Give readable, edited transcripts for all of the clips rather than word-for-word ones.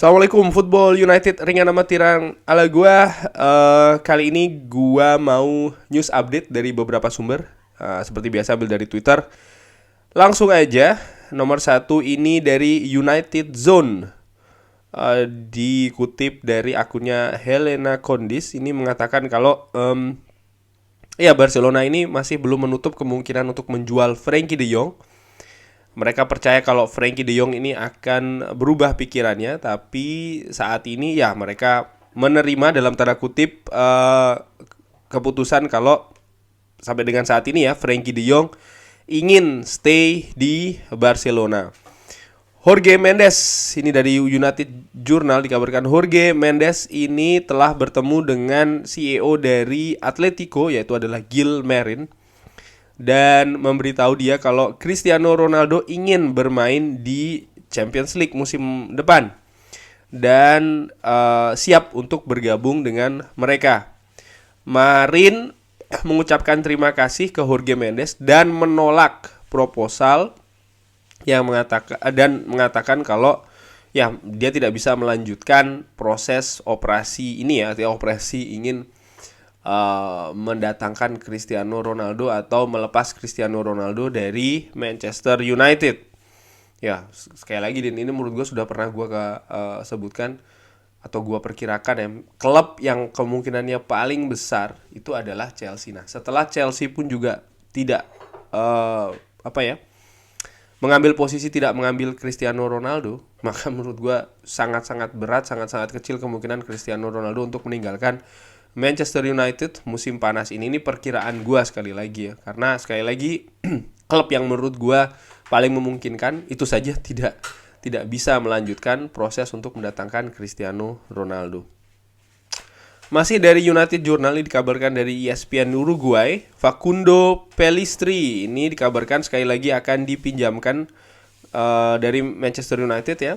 Assalamualaikum Football United ringan sama tirang ala gua. Kali ini gua mau news update dari beberapa sumber. Seperti biasa ambil dari Twitter. Langsung aja, nomor satu ini dari United Zone. Dikutip dari akunnya Helena Condis, ini mengatakan kalau ya Barcelona ini masih belum menutup kemungkinan untuk menjual Frenkie de Jong. Mereka percaya kalau Frenkie de Jong ini akan berubah pikirannya, tapi saat ini ya mereka menerima dalam tanda kutip keputusan kalau sampai dengan saat ini ya Frenkie de Jong ingin stay di Barcelona. Jorge Mendes ini dari United Journal dikabarkan Jorge Mendes ini telah bertemu dengan CEO dari Atletico, yaitu adalah Gil Marin, dan memberitahu dia kalau Cristiano Ronaldo ingin bermain di Champions League musim depan dan siap untuk bergabung dengan mereka. Marin mengucapkan terima kasih ke Jorge Mendes dan menolak proposal yang mengatakan kalau ya dia tidak bisa melanjutkan proses operasi ini ya, operasi ingin mendatangkan Cristiano Ronaldo atau melepas Cristiano Ronaldo dari Manchester United. Ya, sekali lagi ini menurut gue sudah pernah gue sebutkan atau gue perkirakan ya, klub yang kemungkinannya paling besar itu adalah Chelsea. Nah, setelah Chelsea pun juga tidak mengambil posisi tidak mengambil Cristiano Ronaldo, maka menurut gue sangat-sangat berat, sangat-sangat kecil kemungkinan Cristiano Ronaldo untuk meninggalkan Manchester United musim panas ini. Ini perkiraan gue sekali lagi ya, karena sekali lagi klub yang menurut gue paling memungkinkan itu saja tidak bisa melanjutkan proses untuk mendatangkan Cristiano Ronaldo. Masih dari United Journal ini dikabarkan dari ESPN Uruguay, Facundo Pellistri ini dikabarkan sekali lagi akan dipinjamkan dari Manchester United ya.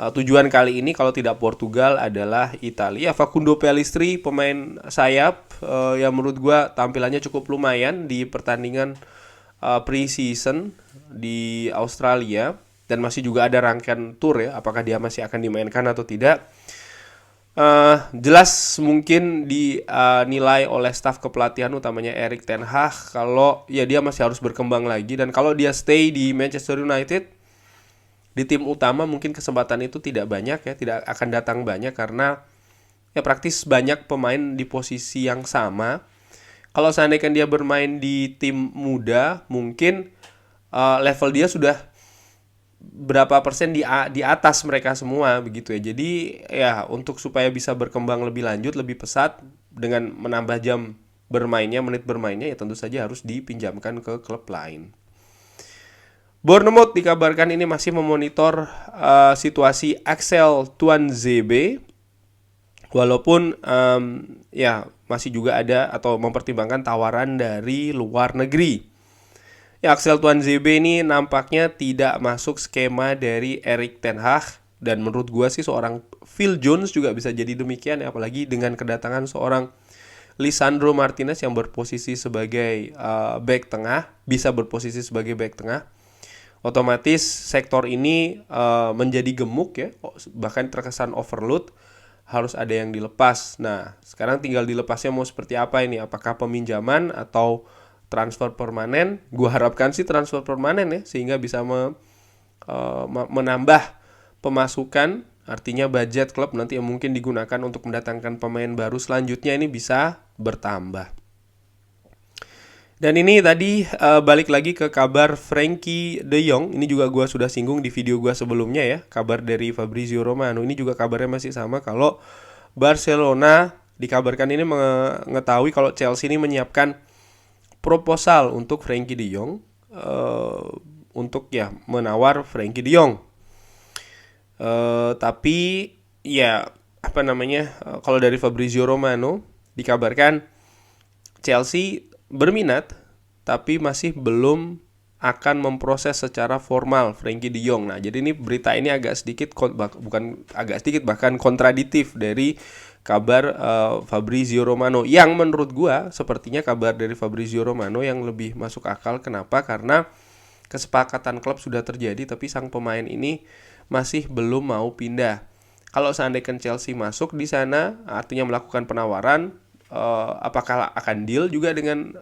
Tujuan kali ini kalau tidak Portugal adalah Italia. Facundo Pellistri pemain sayap yang menurut gue tampilannya cukup lumayan di pertandingan pre-season di Australia, dan masih juga ada rangkaian tour ya, apakah dia masih akan dimainkan atau tidak. Jelas mungkin dinilai oleh staf kepelatihan utamanya Erik ten Hag kalau ya dia masih harus berkembang lagi, dan kalau dia stay di Manchester United di tim utama mungkin kesempatan itu tidak banyak ya, tidak akan datang banyak karena ya praktis banyak pemain di posisi yang sama. Kalau seandainya dia bermain di tim muda, mungkin level dia sudah berapa persen di atas mereka semua begitu ya. Jadi ya untuk supaya bisa berkembang lebih lanjut, lebih pesat dengan menambah jam bermainnya, menit bermainnya, ya tentu saja harus dipinjamkan ke klub lain. Bournemouth dikabarkan ini masih memonitor situasi Axel Tuanzebe, walaupun ya masih juga ada atau mempertimbangkan tawaran dari luar negeri. Ya, Axel Tuanzebe ini nampaknya tidak masuk skema dari Erik ten Hag, dan menurut gue sih seorang Phil Jones juga bisa jadi demikian ya, apalagi dengan kedatangan seorang Lisandro Martinez yang berposisi sebagai back tengah, bisa berposisi sebagai back tengah. Otomatis sektor ini menjadi gemuk ya, bahkan terkesan overload, harus ada yang dilepas. Nah, sekarang tinggal dilepasnya mau seperti apa ini? Apakah peminjaman atau transfer permanen? Gua harapkan sih transfer permanen ya, sehingga bisa menambah pemasukan, artinya budget klub nanti yang mungkin digunakan untuk mendatangkan pemain baru selanjutnya ini bisa bertambah. Dan ini tadi balik lagi ke kabar Frenkie de Jong. Ini juga gue sudah singgung di video gue sebelumnya ya. Kabar dari Fabrizio Romano. Ini juga kabarnya masih sama kalau Barcelona dikabarkan ini mengetahui kalau Chelsea ini menyiapkan proposal untuk Frenkie de Jong, untuk ya menawar Frenkie de Jong. Tapi ya kalau dari Fabrizio Romano dikabarkan Chelsea berminat tapi masih belum akan memproses secara formal Frenkie de Jong. Nah, jadi ini berita ini bahkan kontradiktif dari kabar Fabrizio Romano, yang menurut gua sepertinya kabar dari Fabrizio Romano yang lebih masuk akal. Kenapa? Karena kesepakatan klub sudah terjadi tapi sang pemain ini masih belum mau pindah. Kalau seandainya Chelsea masuk di sana, artinya melakukan penawaran, apakah akan deal juga dengan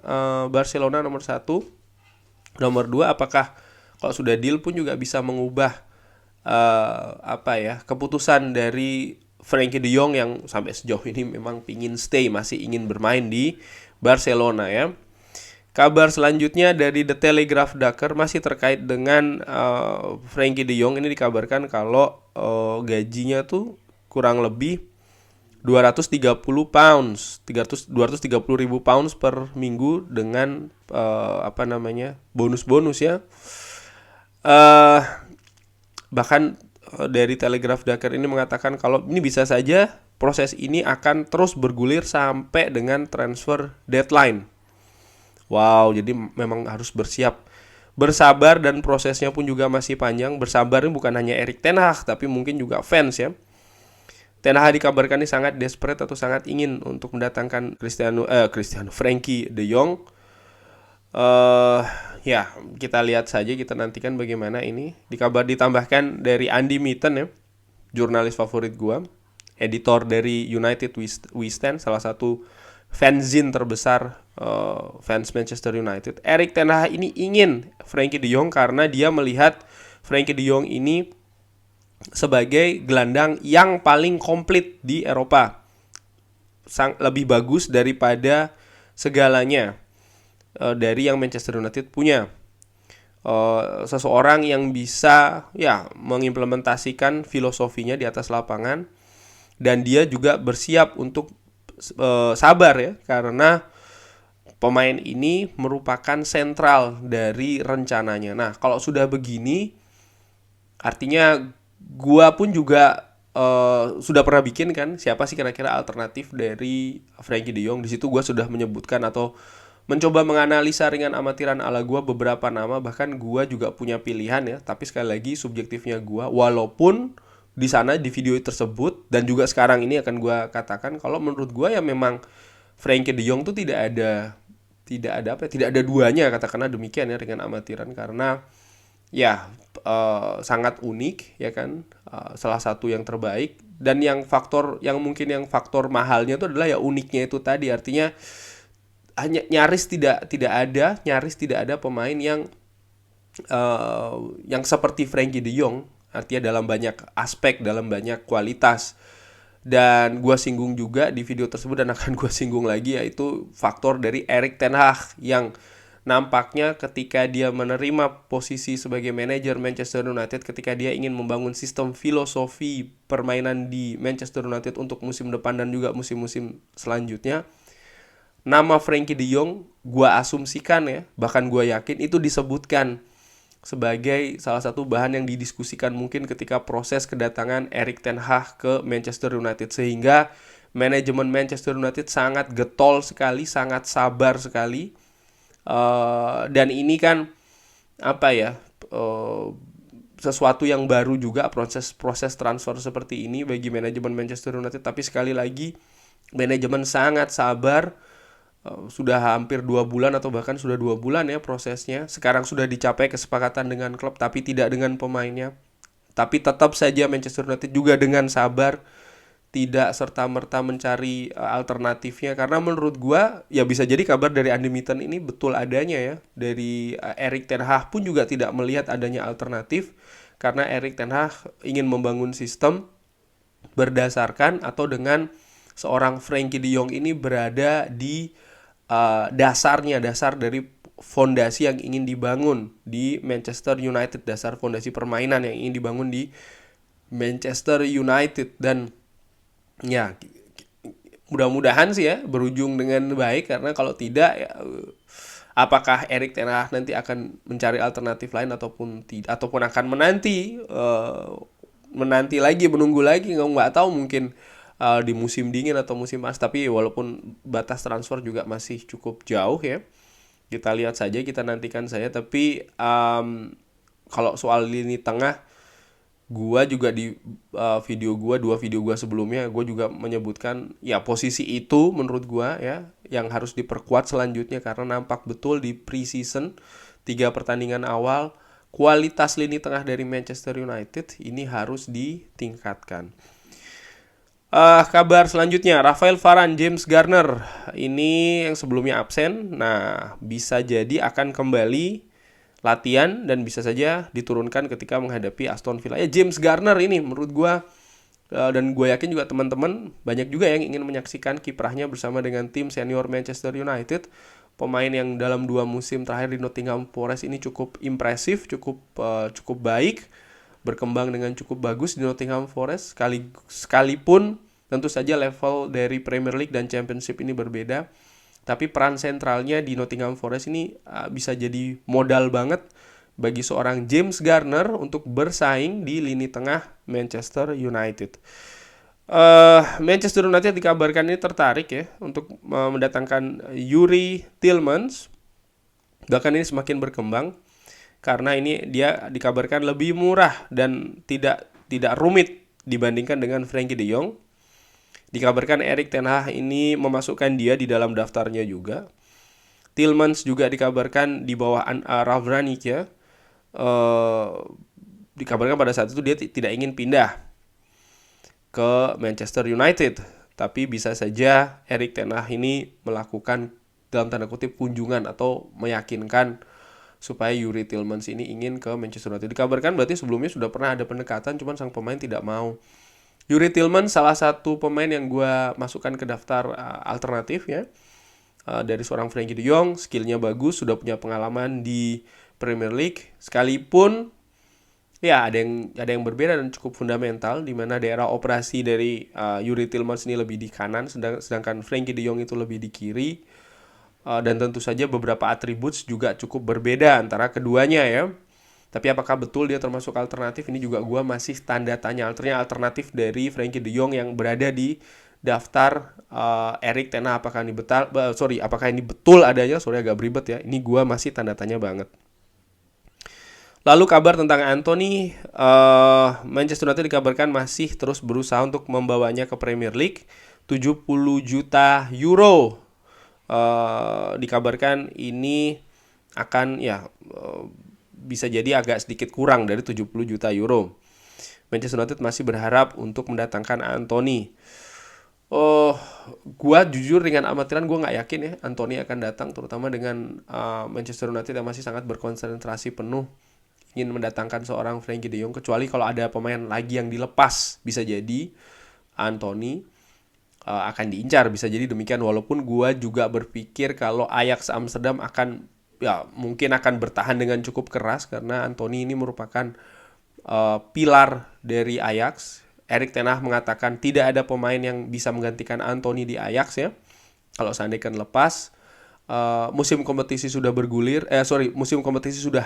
Barcelona nomor satu? Nomor dua, apakah kalau sudah deal pun juga bisa mengubah keputusan dari Frenkie de Jong yang sampai sejauh ini memang ingin stay, masih ingin bermain di Barcelona ya. Kabar selanjutnya dari The Telegraph Dakar masih terkait dengan Frenkie de Jong. Ini dikabarkan kalau gajinya tuh kurang lebih 230 pounds, 230 ribu pounds per minggu dengan bonus-bonus ya. Bahkan dari Telegraph Dakar ini mengatakan kalau ini bisa saja proses ini akan terus bergulir sampai dengan transfer deadline. Wow, jadi memang harus bersabar dan prosesnya pun juga masih panjang. Bersabar ini bukan hanya Erik ten Hag, tapi mungkin juga fans ya. Ten Hag dikabarkan ini sangat desperate atau sangat ingin untuk mendatangkan Frenkie de Jong. Ya, kita lihat saja, kita nantikan bagaimana ini. Ditambahkan dari Andy Mitten ya, jurnalis favorit gua, editor dari United We Stand, salah satu fanzine terbesar fans Manchester United. Erik ten Hag ini ingin Frenkie de Jong karena dia melihat Frenkie de Jong ini sebagai gelandang yang paling komplit di Eropa. Lebih bagus daripada segalanya dari yang Manchester United punya. Seseorang yang bisa mengimplementasikan filosofinya di atas lapangan, dan dia juga bersiap untuk sabar ya, karena pemain ini merupakan sentral dari rencananya. Nah, kalau sudah begini, artinya gua pun juga sudah pernah bikin kan siapa sih kira-kira alternatif dari Frenkie de Jong. Di situ gua sudah menyebutkan atau mencoba menganalisa ringan amatiran ala gua beberapa nama, bahkan gua juga punya pilihan ya, tapi sekali lagi subjektifnya gua, walaupun di sana di video tersebut dan juga sekarang ini akan gue katakan kalau menurut gue ya memang Frenkie de Jong tuh tidak ada duanya, katakanlah demikian ya dengan amatiran, karena ya sangat unik ya kan, salah satu yang terbaik, dan yang faktor mahalnya itu adalah ya uniknya itu tadi, artinya nyaris tidak ada pemain yang seperti Frenkie de Jong. Artinya dalam banyak aspek, dalam banyak kualitas. Dan gue singgung juga di video tersebut dan akan gue singgung lagi, yaitu faktor dari Erik ten Hag yang nampaknya ketika dia menerima posisi sebagai manajer Manchester United, ketika dia ingin membangun sistem filosofi permainan di Manchester United untuk musim depan dan juga musim-musim selanjutnya, nama Frenkie de Jong gue asumsikan ya, bahkan gue yakin itu disebutkan sebagai salah satu bahan yang didiskusikan mungkin ketika proses kedatangan Erik ten Hag ke Manchester United, sehingga manajemen Manchester United sangat getol sekali, sangat sabar sekali, dan ini kan sesuatu yang baru juga, proses transfer seperti ini bagi manajemen Manchester United. Tapi sekali lagi manajemen sangat sabar. Sudah hampir 2 bulan atau bahkan sudah 2 bulan ya prosesnya. Sekarang sudah dicapai kesepakatan dengan klub tapi tidak dengan pemainnya. Tapi tetap saja Manchester United juga dengan sabar tidak serta-merta mencari alternatifnya, karena menurut gua ya bisa jadi kabar dari Andy Mitten ini betul adanya ya. Dari Erik ten Hag pun juga tidak melihat adanya alternatif, karena Erik ten Hag ingin membangun sistem berdasarkan atau dengan seorang Frenkie de Jong ini berada di dasar dari fondasi yang ingin dibangun di Manchester United, dasar fondasi permainan yang ingin dibangun di Manchester United. Dan ya mudah-mudahan sih ya berujung dengan baik, karena kalau tidak ya apakah Erik ten Hag nanti akan mencari alternatif lain ataupun tidak, ataupun akan menunggu lagi, nggak tahu, mungkin di musim dingin atau musim panas. Tapi walaupun batas transfer juga masih cukup jauh ya, kita lihat saja, kita nantikan saja. Tapi kalau soal lini tengah, gua juga di dua video gua sebelumnya gua juga menyebutkan ya posisi itu menurut gua ya yang harus diperkuat selanjutnya, karena nampak betul di pre-season 3 pertandingan awal kualitas lini tengah dari Manchester United ini harus ditingkatkan. Kabar selanjutnya, Rafael Varane, James Garner ini yang sebelumnya absen. Nah, bisa jadi akan kembali latihan dan bisa saja diturunkan ketika menghadapi Aston Villa. James Garner ini menurut gua dan gue yakin juga teman-teman banyak juga yang ingin menyaksikan kiprahnya bersama dengan tim senior Manchester United. Pemain yang dalam 2 musim terakhir di Nottingham Forest ini cukup impresif, cukup baik, berkembang dengan cukup bagus di Nottingham Forest. Sekalipun tentu saja level dari Premier League dan Championship ini berbeda, tapi peran sentralnya di Nottingham Forest ini bisa jadi modal banget bagi seorang James Garner untuk bersaing di lini tengah Manchester United. Manchester United dikabarkan ini tertarik ya untuk mendatangkan Yuri Tillmans. Bahkan ini semakin berkembang karena ini dia dikabarkan lebih murah dan tidak rumit dibandingkan dengan Frankie De Jong. Dikabarkan Erik ten Hag ini memasukkan dia di dalam daftarnya juga. Tillmans juga dikabarkan di bawah Ralf Rangnick ya. Dikabarkan pada saat itu dia tidak ingin pindah ke Manchester United, tapi bisa saja Erik ten Hag ini melakukan dalam tanda kutip kunjungan atau meyakinkan supaya Yuri Tillmans ini ingin ke Manchester United. Dikabarkan berarti sebelumnya sudah pernah ada pendekatan, cuman sang pemain tidak mau. Yuri Tillmans salah satu pemain yang gue masukkan ke daftar alternatif ya. Dari seorang Frankie De Jong, skillnya bagus, sudah punya pengalaman di Premier League, sekalipun ya ada yang berbeda dan cukup fundamental, di mana daerah operasi dari Yuri Tillmans ini lebih di kanan, sedangkan Frankie De Jong itu lebih di kiri, dan tentu saja beberapa atribut juga cukup berbeda antara keduanya ya. Tapi apakah betul dia termasuk alternatif, ini juga gue masih tanda tanya. Artinya alternatif dari Frankie De Jong yang berada di daftar Erik ten Hag, apakah ini betul adanya? Agak beribet ya. Ini gue masih tanda tanya banget. Lalu kabar tentang Anthony, Manchester United dikabarkan masih terus berusaha untuk membawanya ke Premier League. 70 juta euro dikabarkan ini akan bisa jadi agak sedikit kurang dari 70 juta euro. Manchester United masih berharap untuk mendatangkan Anthony. Gua jujur dengan amatiran gue nggak yakin ya Anthony akan datang, terutama dengan Manchester United yang masih sangat berkonsentrasi penuh ingin mendatangkan seorang Frankie De Jong, kecuali kalau ada pemain lagi yang dilepas, bisa jadi Anthony akan diincar, bisa jadi demikian. Walaupun gue juga berpikir kalau Ajax Amsterdam mungkin akan bertahan dengan cukup keras, karena Anthony ini merupakan pilar dari Ajax. Erik ten Hag mengatakan tidak ada pemain yang bisa menggantikan Anthony di Ajax ya. Kalau seandainya lepas, musim kompetisi sudah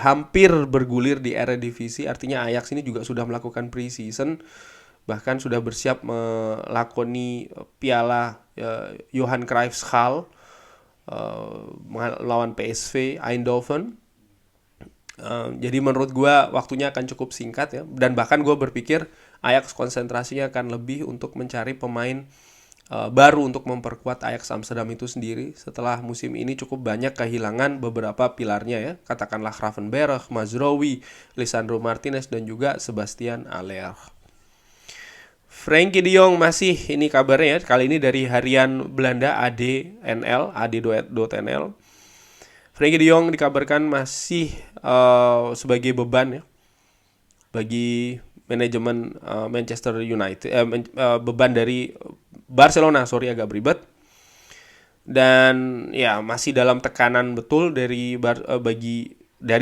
hampir bergulir di Eredivisie. Artinya Ajax ini juga sudah melakukan pre-season, bahkan sudah bersiap melakoni piala Johan Cruyff Schal melawan PSV Eindhoven. Jadi menurut gue waktunya akan cukup singkat ya, dan bahkan gue berpikir Ajax konsentrasinya akan lebih untuk mencari pemain baru untuk memperkuat Ajax Amsterdam itu sendiri setelah musim ini cukup banyak kehilangan beberapa pilarnya ya, katakanlah Gravenberch, Mazraoui, Lisandro Martinez dan juga Sebastian Aller. Frankie De Jong masih ini kabarnya ya, kali ini dari harian Belanda AD.nl. Frankie De Jong dikabarkan masih sebagai beban ya bagi manajemen Manchester United, beban dari Barcelona, agak beribet. Dan ya masih dalam tekanan betul dari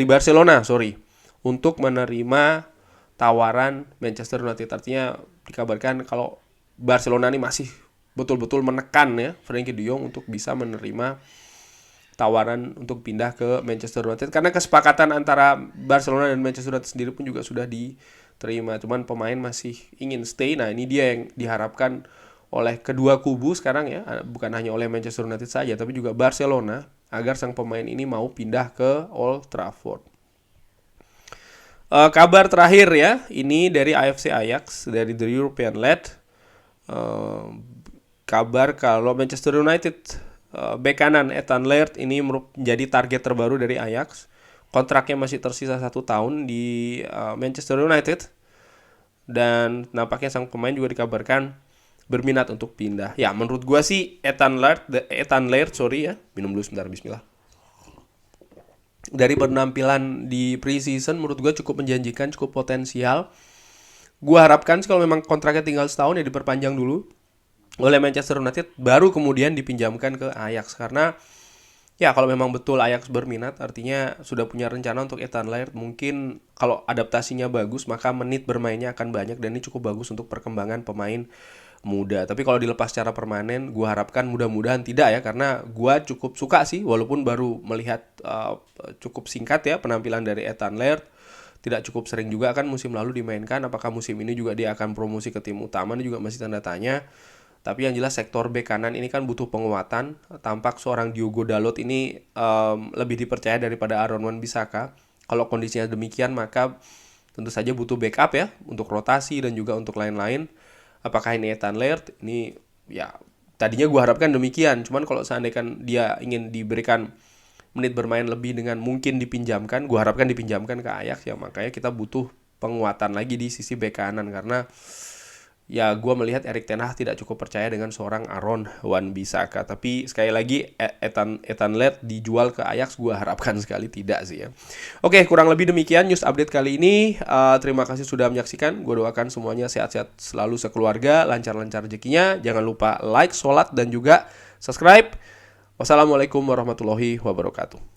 Barcelona untuk menerima tawaran Manchester United. Artinya dikabarkan kalau Barcelona ini masih betul-betul menekan ya Frankie De Jong untuk bisa menerima tawaran untuk pindah ke Manchester United, karena kesepakatan antara Barcelona dan Manchester United sendiri pun juga sudah diterima, cuman pemain masih ingin stay. Nah ini dia yang diharapkan oleh kedua kubu sekarang ya, bukan hanya oleh Manchester United saja tapi juga Barcelona, agar sang pemain ini mau pindah ke Old Trafford. Kabar terakhir ya, ini dari AFC Ajax, dari The European Lad. Kabar kalau Manchester United bek kanan Ethan Laird ini menjadi target terbaru dari Ajax. Kontraknya masih tersisa 1 tahun di Manchester United, dan nampaknya sang pemain juga dikabarkan berminat untuk pindah. Ya menurut gua sih Ethan Laird, sorry ya, minum dulu sebentar, bismillah. Dari penampilan di preseason menurut gua cukup menjanjikan, cukup potensial. Gua harapkan sih kalau memang kontraknya tinggal setahun ya diperpanjang dulu oleh Manchester United, baru kemudian dipinjamkan ke Ajax. Karena ya kalau memang betul Ajax berminat, artinya sudah punya rencana untuk Ethan Laird. Mungkin kalau adaptasinya bagus, maka menit bermainnya akan banyak dan ini cukup bagus untuk perkembangan pemain muda. Tapi kalau dilepas secara permanen, gue harapkan mudah-mudahan tidak ya, karena gue cukup suka sih, walaupun baru melihat cukup singkat ya penampilan dari Ethan Laird. Tidak cukup sering juga kan musim lalu dimainkan. Apakah musim ini juga dia akan promosi ke tim utama, ini juga masih tanda tanya. Tapi yang jelas sektor bek kanan ini kan butuh penguatan. Tampak seorang Diogo Dalot ini lebih dipercaya daripada Aaron Wan-Bissaka. Kalau kondisinya demikian maka tentu saja butuh backup ya untuk rotasi dan juga untuk lain-lain. Apakah ini Ethan Laird? Ini ya tadinya gue harapkan demikian. Cuman kalau seandainya dia ingin diberikan menit bermain lebih dengan mungkin dipinjamkan, gue harapkan dipinjamkan ke Ajax ya, makanya kita butuh penguatan lagi di sisi bek kanan. Karena ya gue melihat Erik ten Hag tidak cukup percaya dengan seorang Aaron Wan-Bissaka. Tapi sekali lagi Ethan Laird dijual ke Ajax, gue harapkan sekali tidak sih ya. Oke, kurang lebih demikian news update kali ini. Terima kasih sudah menyaksikan. Gue doakan semuanya sehat-sehat selalu sekeluarga, lancar-lancar rezekinya. Jangan lupa like, sholat, dan juga subscribe. Wassalamualaikum warahmatullahi wabarakatuh.